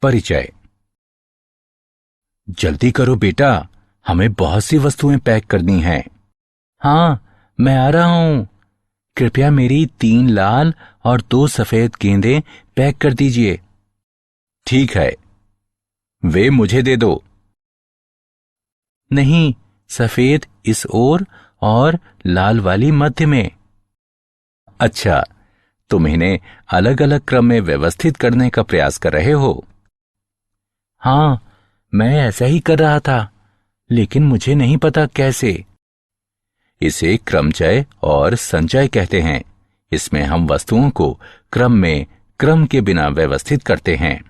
परिचय। जल्दी करो बेटा, हमें बहुत सी वस्तुएं पैक करनी हैं। हाँ, मैं आ रहा हूं। कृपया मेरी 3 लाल और 2 सफेद गेंदें पैक कर दीजिए। ठीक है, वे मुझे दे दो। नहीं, सफेद इस ओर और लाल वाली मध्य में। अच्छा, तुम इन्हें अलग अलग क्रम में व्यवस्थित करने का प्रयास कर रहे हो। हाँ, मैं ऐसा ही कर रहा था, लेकिन मुझे नहीं पता कैसे। इसे क्रमचय और संचय कहते हैं। इसमें हम वस्तुओं को क्रम में क्रम के बिना व्यवस्थित करते हैं।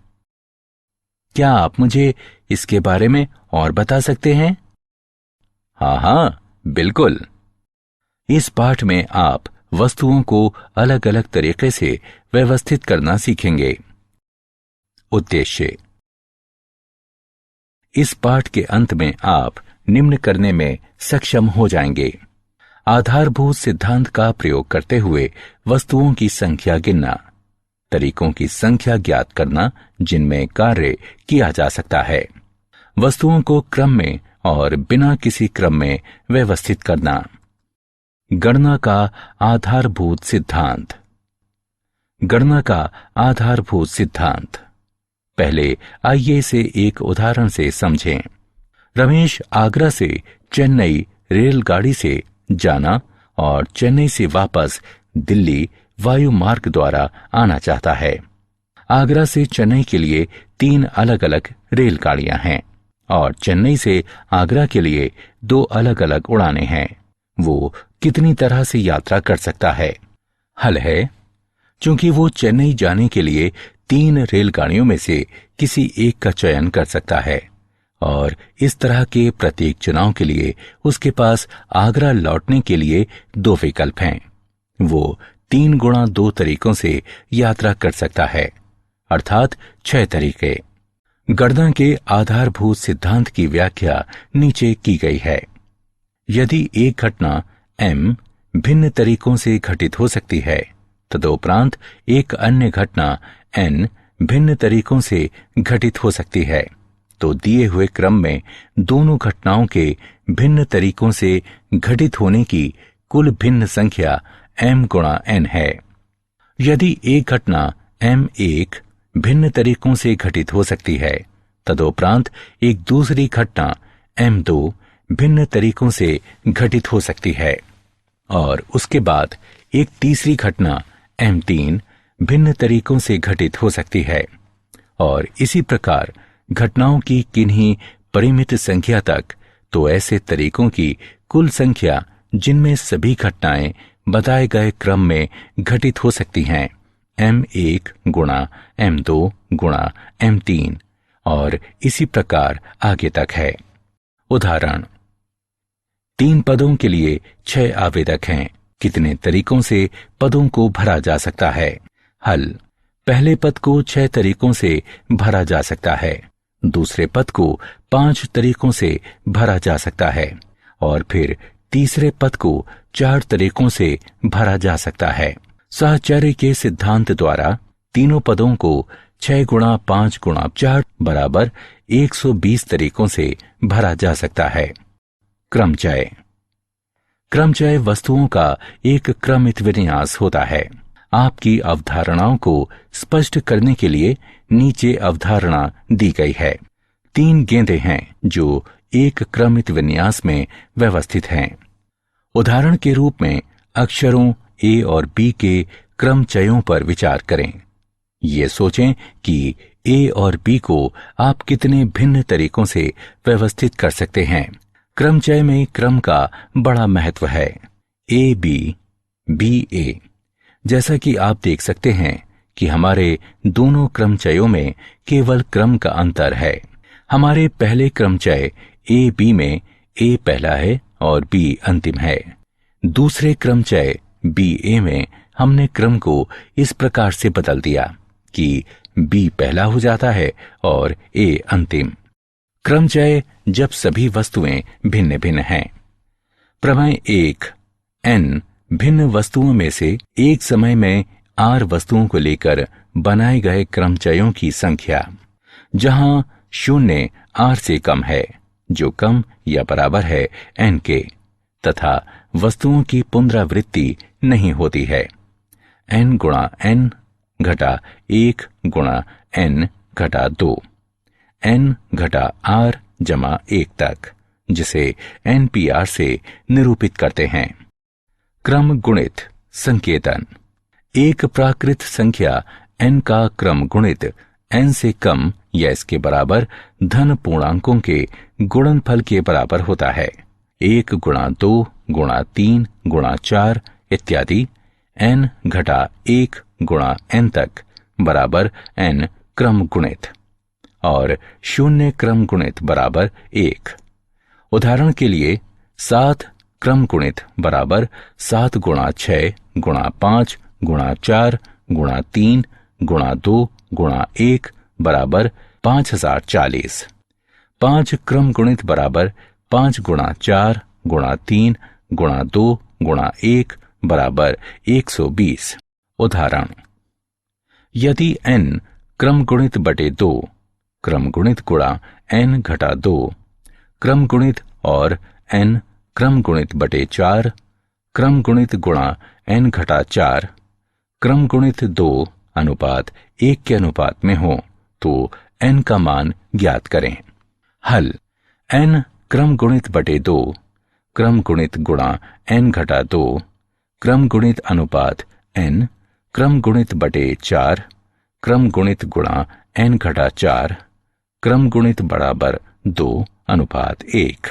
क्या आप मुझे इसके बारे में और बता सकते हैं? हाँ, बिल्कुल। इस पाठ में आप वस्तुओं को अलग अलग तरीके से व्यवस्थित करना सीखेंगे। उद्देश्य। इस पाठ के अंत में आप निम्न करने में सक्षम हो जाएंगे। आधारभूत सिद्धांत का प्रयोग करते हुए वस्तुओं की संख्या गिनना, तरीकों की संख्या ज्ञात करना जिनमें कार्य किया जा सकता है, वस्तुओं को क्रम में और बिना किसी क्रम में व्यवस्थित करना, गणना का आधारभूत सिद्धांत। गणना का आधारभूत सिद्धांत। पहले आइए इसे एक उदाहरण से समझें। रमेश आगरा से चेन्नई रेलगाड़ी से जाना और चेन्नई से वापस दिल्ली वायु मार्ग द्वारा आना चाहता है। आगरा से चेन्नई के लिए 3 अलग अलग रेलगाड़ियां हैं और चेन्नई से आगरा के लिए 2 अलग अलग उड़ानें हैं। वो कितनी तरह से यात्रा कर सकता है? हल है, चूंकि वो चेन्नई जाने के लिए 3 रेलगाड़ियों में से किसी एक का चयन कर सकता है और इस तरह के प्रत्येक चुनाव के लिए उसके पास आगरा लौटने के लिए 2 विकल्प हैं। वो 3 गुणा 2 तरीकों से यात्रा कर सकता है, अर्थात 6 तरीके। गणना के आधारभूत सिद्धांत की व्याख्या नीचे की गई है। यदि एक घटना m भिन्न तरीकों से घटित हो सकती है, तदुपरांत एक अन्य घटना n भिन्न तरीकों से घटित हो सकती है, तो दिए हुए क्रम में दोनों घटनाओं के भिन्न तरीकों से घटित होने की कुल भिन्न संख्या m गुणा n है। यदि एक घटना m1 भिन्न तरीकों से घटित हो सकती है, तदुपरांत एक दूसरी घटना m2 भिन्न तरीकों से घटित हो सकती है और उसके बाद एक तीसरी घटना m3 भिन्न तरीकों से घटित हो सकती है, और इसी प्रकार घटनाओं की किन्हीं परिमित संख्या तक, तो ऐसे तरीकों की कुल संख्या जिनमें सभी घटनाएं बताए गए क्रम में घटित हो सकती हैं, m1 गुणा m2 गुणा m3 और इसी प्रकार आगे तक है। उदाहरण, 3 पदों के लिए 6 आवेदक हैं। कितने तरीकों से पदों को भरा जा सकता है? हल, पहले पद को 6 तरीकों से भरा जा सकता है, दूसरे पद को 5 तरीकों से भरा जा सकता है और फिर तीसरे पद को 4 तरीकों से भरा जा सकता है। साहचर्य के सिद्धांत द्वारा तीनों पदों को 6 गुणा 5 गुणा 4 बराबर 120 तरीकों से भरा जा सकता है। क्रमचय। क्रमचय वस्तुओं का एक क्रमित विन्यास होता है। आपकी अवधारणाओं को स्पष्ट करने के लिए नीचे अवधारणा दी गई है। 3 गेंदें हैं जो एक क्रमित विन्यास में व्यवस्थित हैं। उदाहरण के रूप में अक्षरों A और B के क्रमचयों पर विचार करें। ये सोचें कि A और B को आप कितने भिन्न तरीकों से व्यवस्थित कर सकते हैं। क्रमचय में क्रम का बड़ा महत्व है। AB, BA। जैसा कि आप देख सकते हैं कि हमारे दोनों क्रमचयों में केवल क्रम का अंतर है। हमारे पहले क्रमचय AB में A पहला है और B अंतिम है। दूसरे क्रमचय BA में हमने क्रम को इस प्रकार से बदल दिया कि B पहला हो जाता है और A अंतिम। क्रमचय जब सभी वस्तुएं भिन्न भिन्न हैं। प्रमेय 1, n भिन्न वस्तुओं में से एक समय में r वस्तुओं को लेकर बनाए गए क्रमचयों की संख्या। जहां शून्य r से कम है, जो कम या बराबर है n के, तथा वस्तुओं की पुनरावृत्ति नहीं होती है। n गुणा n घटा 1 गुणा n घटा 2, n घटा r जमा 1 तक, जिसे NPR से निरूपित करते हैं। क्रम गुणित संकेतन। एक प्राकृत संख्या n का क्रम गुणित n से कम या इसके बराबर धन पूर्णांकों के गुणनफल के बराबर होता है। 1 गुणा 2 गुणा 3 गुणा 4 इत्यादि n घटा 1 गुणा n तक बराबर n क्रम गुणित, और शून्य क्रम गुणित बराबर 1। उदाहरण के लिए 7 क्रम गुणित बराबर 7 गुणा 6 गुणा 5 गुणा 4 गुणा 3 गुणा 2 गुणा 1 बराबर 5040। 5 क्रम गुणित बराबर 5 गुणा 4 गुणा 3 गुणा 2 गुणा 1 बराबर 120। उदाहरण, यदि n क्रम गुणित बटे 2 क्रम गुणित गुणा n घटा 2 क्रम गुणित और n क्रम गुणित बटे 4 क्रम गुणित गुणा n घटा 4 क्रम गुणित 2 अनुपात 1 के अनुपात में हो तो n का मान ज्ञात करें। हल। n क्रम गुणित बटे 2 क्रम गुणित गुणा n घटा 2 क्रम गुणित अनुपात n क्रम गुणित बटे 4 क्रम गुणित गुणा n घटा 4 क्रम गुणित बराबर 2 अनुपात 1।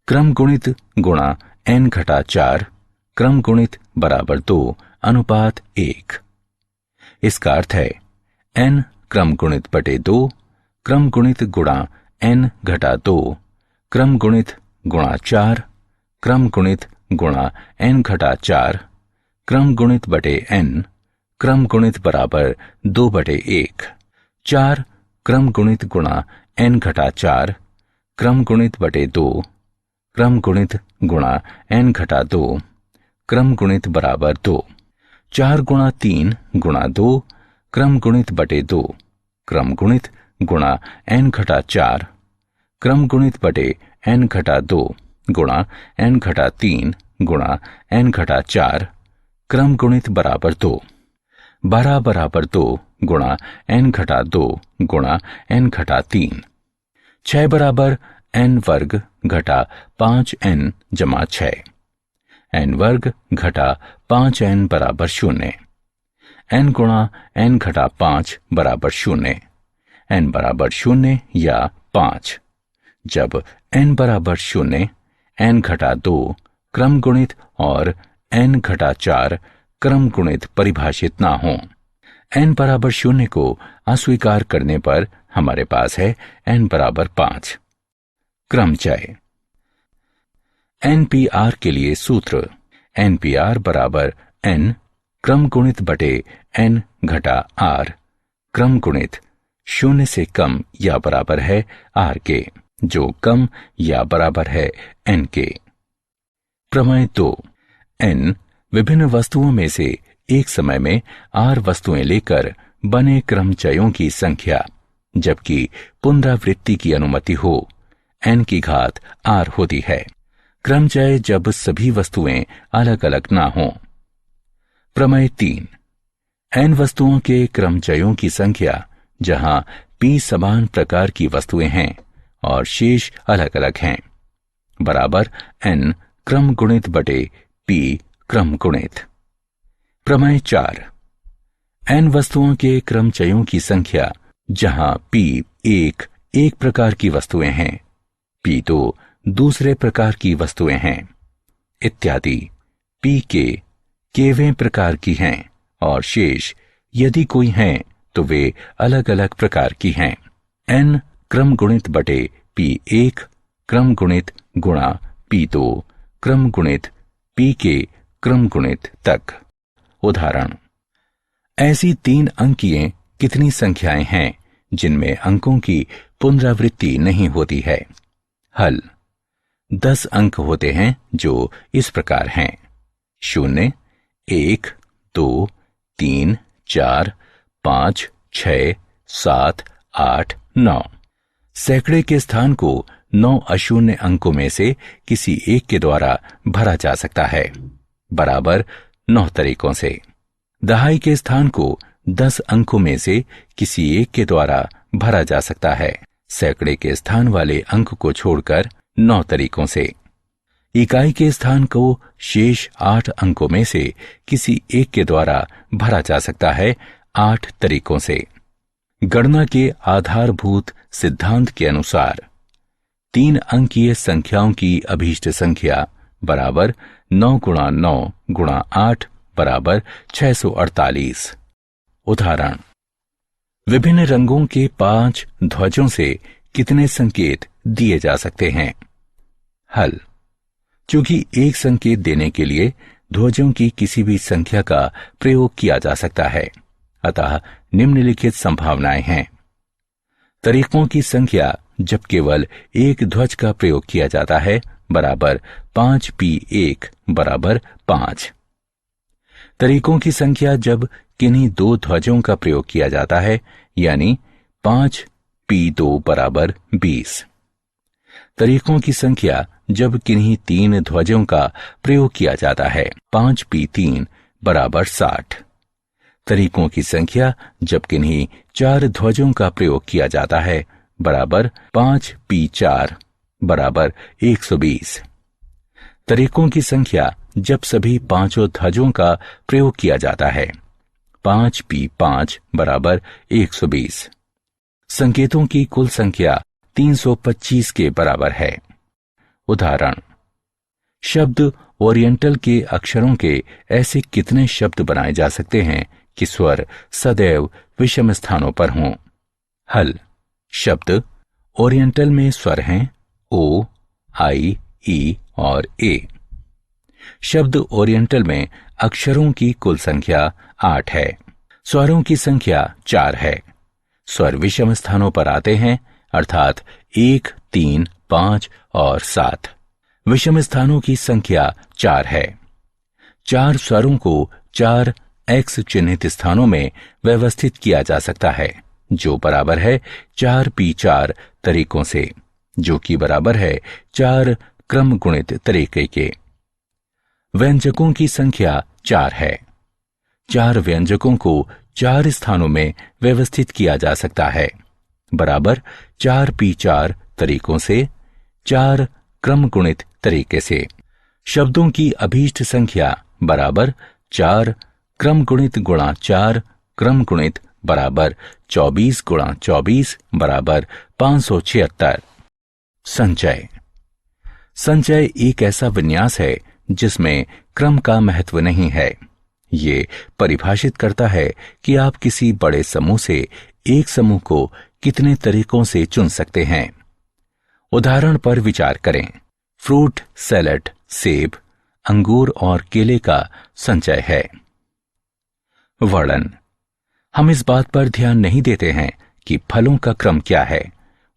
क्रम गुणित गुणा n घटा 4 क्रम गुणित बराबर 2 अनुपात 1। इसका अर्थ है n क्रम गुणित बटे 2 क्रम गुणित गुणा n घटा 2 क्रम गुणित गुणा 4 क्रम गुणित गुणा n घटा 4 क्रम गुणित बटे n क्रम गुणित बराबर 2 बटे 1। 4 क्रम गुणित गुणा n घटा 4 क्रम गुणित बटे 2 क्रम गुणित गुणा n घटा 2 क्रम गुणित बराबर 2। 4 गुणा 3 गुणा 2 क्रम गुणित बटे 2 क्रम गुणित गुणा n घटा 4 क्रम गुणित बटे n घटा 2 गुणा n घटा 3 गुणा n घटा 4 क्रम गुणित बराबर 2। 12 बराबर 2 गुणा n घटा 2 गुणा n घटा 3। 6 बराबर n वर्ग घटा 5n जमा 6। n वर्ग घटा 5n बराबर 0। n गुणा n घटा 5 बराबर 0। n बराबर 0 या 5। जब n बराबर 0 n घटा 2 क्रम गुणित और n घटा 4 क्रम गुणित परिभाषित ना हो। n बराबर 0 को अस्वीकार करने पर हमारे पास है n बराबर 5। क्रमचय। NPR के लिए सूत्र NPR बराबर n क्रम गुणित बटे n घटा r क्रम गुणित 0 से कम या बराबर है r के, जो कम या बराबर है n के। प्रमेय 2। n विभिन्न वस्तुओं में से एक समय में r वस्तुएं लेकर बने क्रमचयों की संख्या, जबकि पुनरावृत्ति की अनुमति हो, n की घात r होती है। क्रमचय जब सभी वस्तुएं अलग अलग ना हों। प्रमेय 3। n वस्तुओं के क्रमचयों की संख्या जहां p समान प्रकार की वस्तुएं हैं और शेष अलग अलग हैं, बराबर n क्रम गुणित बटे p क्रम गुणित। प्रमेय 4। n वस्तुओं के क्रमचयों की संख्या जहां p एक प्रकार की वस्तुएं हैं, p दूसरे प्रकार की वस्तुएं हैं इत्यादि, p के केवें प्रकार की हैं और शेष यदि कोई हैं तो वे अलग अलग प्रकार की हैं। n क्रम गुणित बटे p1 क्रम गुणित गुणा p2 क्रम गुणित p के क्रम गुणित तक। उदाहरण, ऐसी 3 अंकीय कितनी संख्याएं हैं जिनमें अंकों की पुनरावृत्ति नहीं होती है? हल। 10 अंक होते हैं जो इस प्रकार हैं: 0, 1, 2, 3, 4, 5, 6, 7, 8, 9। सैकड़े के स्थान को 9 अशून्य अंकों में से किसी एक के द्वारा भरा जा सकता है, बराबर 9 तरीकों से। दहाई के स्थान को 10 अंकों में से किसी एक के द्वारा भरा जा सकता है, सैकड़े के स्थान वाले अंक को छोड़कर 9 तरीकों से। इकाई के स्थान को शेष 8 अंकों में से किसी एक के द्वारा भरा जा सकता है, 8 तरीकों से। गणना के आधारभूत सिद्धांत के अनुसार 3 अंकीय संख्याओं की अभीष्ट संख्या बराबर 9 गुणा 9 गुणा 8 बराबर 648। उदाहरण, विभिन्न रंगों के 5 ध्वजों से कितने संकेत दिए जा सकते हैं? हल, चूंकि एक संकेत देने के लिए ध्वजों की किसी भी संख्या का प्रयोग किया जा सकता है, अतः निम्नलिखित संभावनाएं हैं। तरीकों की संख्या जब केवल एक ध्वज का प्रयोग किया जाता है बराबर 5p1 बराबर 5। तरीकों की संख्या जब किन्हीं 2 ध्वजों का प्रयोग किया जाता है, यानी 5p2 बराबर 20। तरीकों की संख्या जब किन्हीं 3 ध्वजों का प्रयोग किया जाता है, 5p3 बराबर 60। तरीकों की संख्या जब किन्हीं 4 ध्वजों का प्रयोग किया जाता है बराबर 5p4 बराबर 120। तरीकों की संख्या जब सभी 5 ध्वजों का प्रयोग किया जाता है, 5p5 बराबर 120। संकेतों की कुल संख्या 325 के बराबर है। उदाहरण, शब्द ओरिएंटल के अक्षरों के ऐसे कितने शब्द बनाए जा सकते हैं कि स्वर सदैव विषम स्थानों पर हों? हल, शब्द ओरिएंटल में स्वर हैं ओ, आई, ई और ए। शब्द ओरिएंटल में अक्षरों की कुल संख्या 8 है, स्वरों की संख्या 4 है। स्वर विषम स्थानों पर आते हैं, अर्थात 1, 3, 5 और 7। विषम स्थानों की संख्या 4 है। 4 स्वरों को 4 एक्स चिन्हित स्थानों में व्यवस्थित किया जा सकता है, जो बराबर है 4p4 तरीकों से, जो कि बराबर है 4 क्रम गुणित तरीके के। व्यंजकों की संख्या 4 है। 4 व्यंजकों को 4 स्थानों में व्यवस्थित किया जा सकता है, बराबर 4p4 तरीकों से, 4 क्रम गुणित तरीके से। शब्दों की अभीष्ट संख्या बराबर 4 क्रम गुणित गुणा 4 क्रम गुणित बराबर 24 गुणा 24 बराबर 576। संचय। संचय एक ऐसा विन्यास है जिसमें क्रम का महत्व नहीं है। ये परिभाषित करता है कि आप किसी बड़े समूह से एक समूह को कितने तरीकों से चुन सकते हैं। उदाहरण पर विचार करें। फ्रूट सैलेड सेब, अंगूर और केले का संचय है। वर्णन। हम इस बात पर ध्यान नहीं देते हैं कि फलों का क्रम क्या है।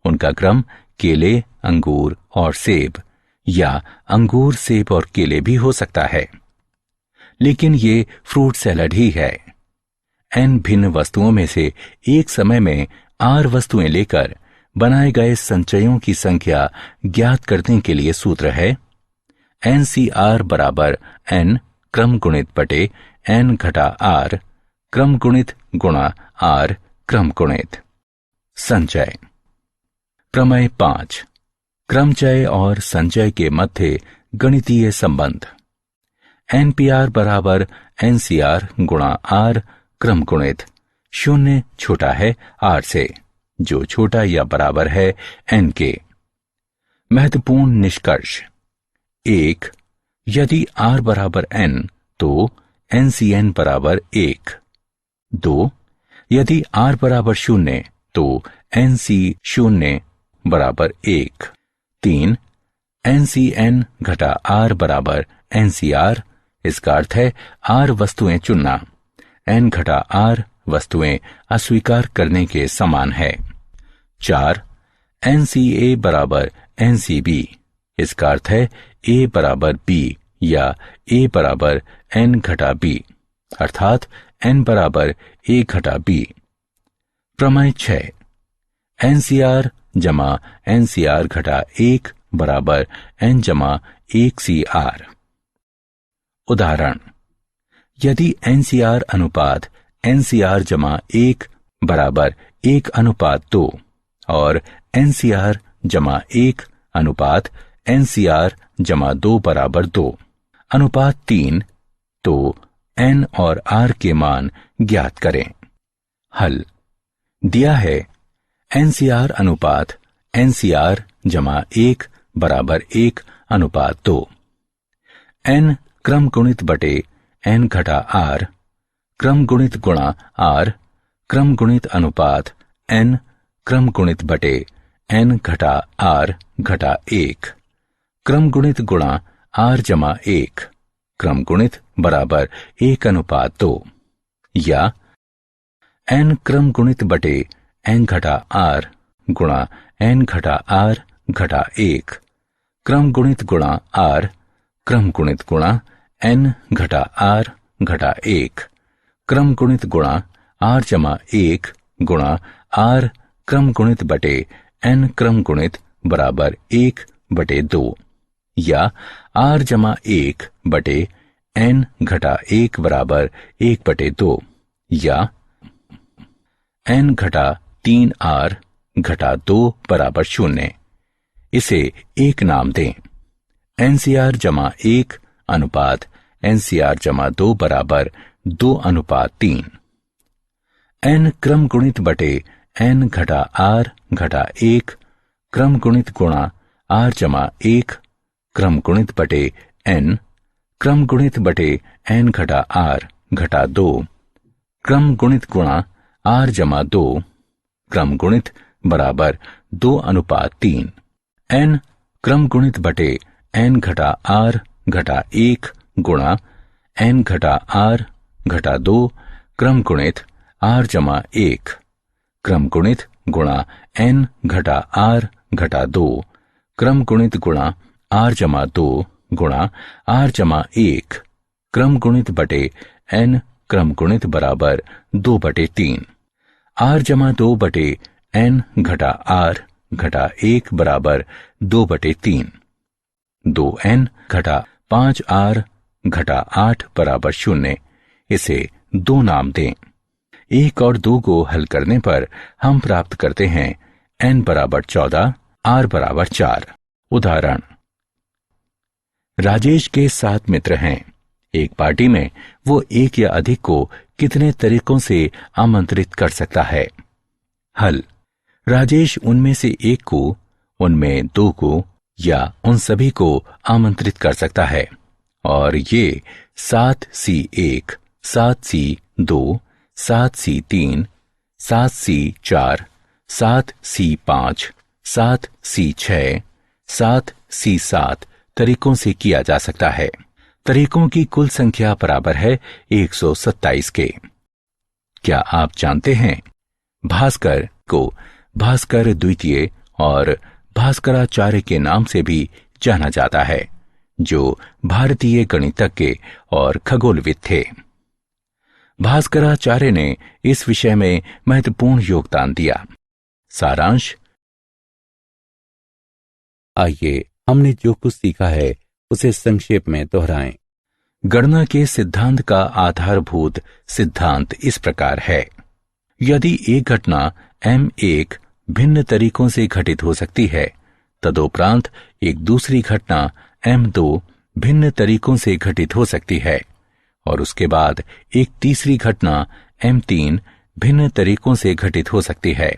उनका क्रम केले, अंगूर और सेब या अंगूर, सेब और केले भी हो सकता है, लेकिन ये फ्रूट सैलड ही है। n भिन्न वस्तुओं में से एक समय में r वस्तुएं लेकर बनाए गए संचयों की संख्या ज्ञात करने के लिए सूत्र है NCR बराबर n क्रम गुणित बटे n घटा r क्रम गुणित गुणा r क्रम गुणित। संचय। प्रमेय 5, क्रमचय और संचय के मध्य गणितीय संबंध। NPR बराबर NCR गुणा r क्रम गुणित। 0 छोटा है r से, जो छोटा या बराबर है n के। महत्वपूर्ण निष्कर्ष। 1. यदि r बराबर n तो NCN बराबर 1। 2. यदि r बराबर 0 तो NC 0 बराबर 1। 3. NCN घटा r बराबर NCR। इसका अर्थ है r वस्तुएं चुनना, n घटा r वस्तुएं अस्वीकार करने के समान है। 4. NCA बराबर NCB। इसका अर्थ है a बराबर b या a बराबर n घटा b, अर्थात n बराबर a घटा b। प्रमेय 6, NCR जमा NCR घटा 1 बराबर N जमा 1CR। उदाहरण, यदि NCR अनुपात NCR जमा 1 बराबर 1 अनुपात 2 और NCR जमा 1 अनुपात NCR जमा 2 बराबर 2 अनुपात 3, तो N और R के मान ज्ञात करें। हल दिया है NCR अनुपात NCR जमा 1 बराबर 1 अनुपात 2, N क्रम गुणित बटे N घटा R, क्रम गुणित गुणा R, क्रम गुणित अनुपात N क्रम गुणित बटे N घटा R घटा 1, क्रम गुणित गुणा R जमा 1, क्रम गुणित बराबर 1 अनुपात 2, या N क्रम गुणित बटे N घटा R गुणा N घटा R घटा 1, क्रम गुणित गुणा R, क्रम गुणित गुणा N घटा R घटा 1, क्रम गुणित गुणा R जमा 1 गुणा R क्रम गुणित बटे N क्रम गुणित बराबर 1 बटे 2, या R जमा 1 बटे N घटा 1 बराबर 1 बटे 2, या N घटा 3R घटा 2 बराबर 0। इसे एक नाम दें। NCR जमा 1 अनुपात NCR जमा 2 बराबर 2 अनुपात 3। N क्रम गुणित बटे N घटा R घटा 1 क्रम गुणित गुणा R जमा 1 क्रम गुणित बटे N क्रम गुणित बटे N घटा R घटा 2 क्रम गुणित गुणा R जमा 2 क्रम गुणित बराबर 2 अनुपात 3। N क्रम गुणित बटे N घटा R घटा 1 गुणा N घटा R घटा 2 क्रम गुणित R जमा 1 क्रम गुणित गुणा N घटा R घटा 2 क्रम गुणित गुणा R जमा 2 गुणा R जमा 1 क्रम गुणित बटे N क्रम गुणित बराबर 2 बटे 3। R जमा 2 बटे N घटा R घटा 1 बराबर 2 बटे 3। 2N घटा 5R घटा 8 बराबर 0। इसे 2 नाम दें। 1 और 2 को हल करने पर हम प्राप्त करते हैं N बराबर 14, R बराबर 4। उदाहरण, राजेश के 7 मित्र हैं। एक पार्टी में वो एक या अधिक को कितने तरीकों से आमंत्रित कर सकता है? हल, राजेश उनमें से एक को, उनमें 2 को या उन सभी को आमंत्रित कर सकता है, और ये 7C1, 7C2, 7C3, 7C4, 7C5, 7C6, 7C7 तरीकों से किया जा सकता है। तरीकों की कुल संख्या बराबर है 127 के। क्या आप जानते हैं भास्कर को भास्कर द्वितीय और भास्कराचार्य के नाम से भी जाना जाता है, जो भारतीय गणितज्ञ और खगोलविद थे। भास्कराचार्य ने इस विषय में महत्वपूर्ण योगदान दिया। सारांश, आइए हमने जो कुछ सीखा है उसे संक्षेप में दोहराएं। गणना के सिद्धांत का आधारभूत सिद्धांत इस प्रकार है। यदि एक घटना M1 भिन्न तरीकों से घटित हो सकती है, तदुपरांत एक दूसरी घटना M2 भिन्न तरीकों से घटित हो सकती है, और उसके बाद एक तीसरी घटना M3 भिन्न तरीकों से घटित हो सकती है,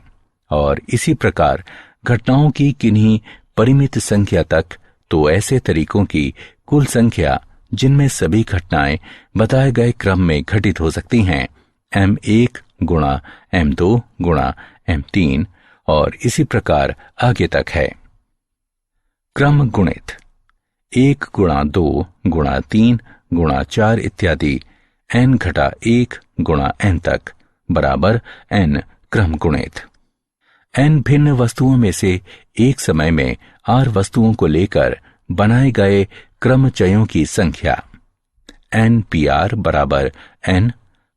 और इसी प्रकार घटनाओं की किन्हीं परिमित संख्या तक, तो ऐसे तरीकों की कुल संख्या जिनमें सभी घटनाएं बताए गए क्रम में घटित हो सकती हैं M1 गुणा M2 गुणा M3 और इसी प्रकार आगे तक है। क्रम गुणित 1 गुणा 2 गुणा 3 गुणा 4 इत्यादि n घटा 1 गुणा n तक बराबर n क्रम गुणित। n भिन्न वस्तुओं में से एक समय में r वस्तुओं को लेकर बनाए गए क्रमचयों की संख्या। NPR बराबर n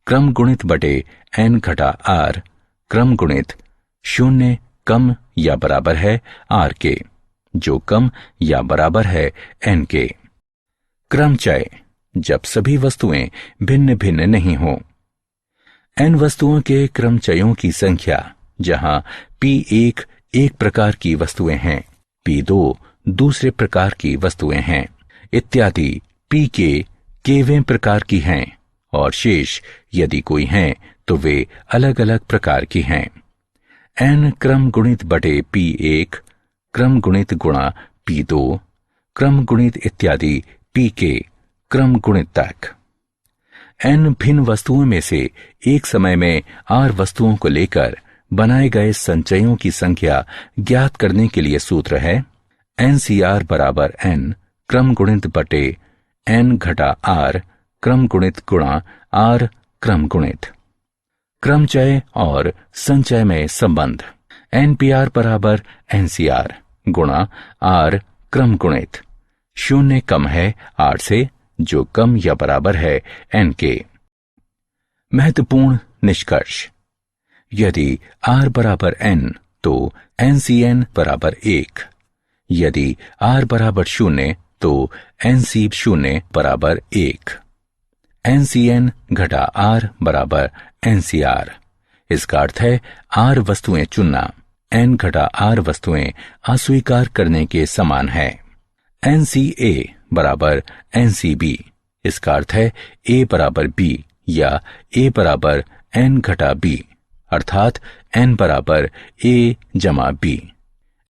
क्रम गुणित बटे n घटा r क्रम गुणित 0 कम या बराबर है आर के, जो कम या बराबर है एन के। क्रमचय, जब सभी वस्तुएं भिन्न भिन्न नहीं हो। एन वस्तुओं के क्रमचयों की संख्या, जहां P1 एक प्रकार की वस्तुएं हैं, P2 दूसरे प्रकार की वस्तुएं हैं, इत्यादि Pk केवें प्रकार की हैं, और शेष यदि कोई हैं तो वे अलग अलग प्रकार की हैं। n क्रम गुणित बटे P1 क्रम गुणित गुणा P2 क्रम गुणित इत्यादि Pk क्रम गुणित तक। n भिन्न वस्तुओं में से एक समय में r वस्तुओं को लेकर बनाए गए संचयों की संख्या ज्ञात करने के लिए सूत्र है NCR बराबर n क्रम गुणित बटे n घटा r क्रम गुणित गुणा r क्रम गुणित। क्रमचय और संचय में संबंध NPR बराबर NCR गुणा r क्रम गुणित। 0 कम है r से, जो कम या बराबर है n के। महत्वपूर्ण निष्कर्ष, यदि r बराबर n तो NCN बराबर 1, यदि r बराबर 0 तो NC0 बराबर 1, NCN घटा r बराबर NCR। इसका अर्थ है r वस्तुएं चुनना n घटा r वस्तुएं अस्वीकार करने के समान है। NCA बराबर NCB, इसका अर्थ है a बराबर b या a बराबर n घटा b, अर्थात n बराबर a जमा b।